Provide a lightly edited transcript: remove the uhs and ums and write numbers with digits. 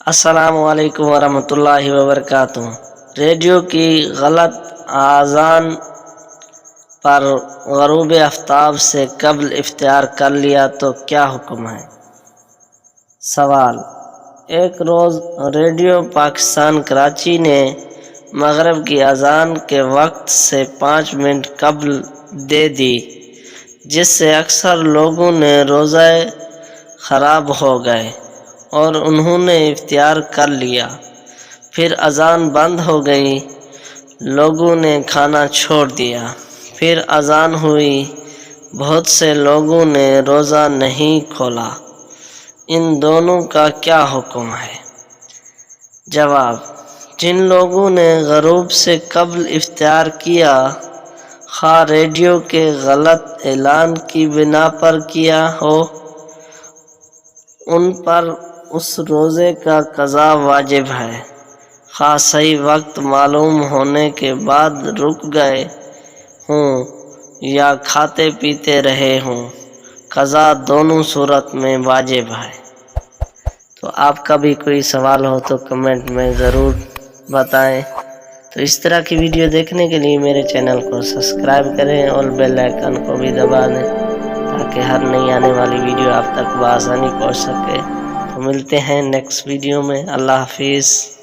السلام علیکم ورحمۃ اللہ وبرکاتہ۔ ریڈیو کی غلط اذان پر غروب آفتاب سے قبل افطار کر لیا تو کیا حکم ہے؟ سوال: ایک روز ریڈیو پاکستان کراچی نے مغرب کی اذان کے وقت سے 5 منٹ قبل دے دی، جس سے اکثر لوگوں نے روزے خراب ہو گئے اور انہوں نے افطار کر لیا۔ پھر اذان بند ہو گئی، لوگوں نے کھانا چھوڑ دیا۔ پھر اذان ہوئی، بہت سے لوگوں نے روزہ نہیں کھولا۔ ان دونوں کا کیا حکم ہے؟ جواب: جن لوگوں نے غروب سے قبل افطار کیا، خواہ ریڈیو کے غلط اعلان کی بنا پر کیا ہو، ان پر اس روزے کا قضا واجب ہے۔ خواہ صحیح وقت معلوم ہونے کے بعد رک گئے ہوں یا کھاتے پیتے رہے ہوں، قضا دونوں صورت میں واجب ہے۔ تو آپ کا بھی کوئی سوال ہو تو کمنٹ میں ضرور بتائیں۔ تو اس طرح کی ویڈیو دیکھنے کے لیے میرے چینل کو سبسکرائب کریں اور بیل آئیکن کو بھی دبا دیں تاکہ ہر نئی آنے والی ویڈیو آپ تک بآسانی پہنچ سکے۔ تو ملتے ہیں نیکسٹ ویڈیو میں۔ اللہ حافظ۔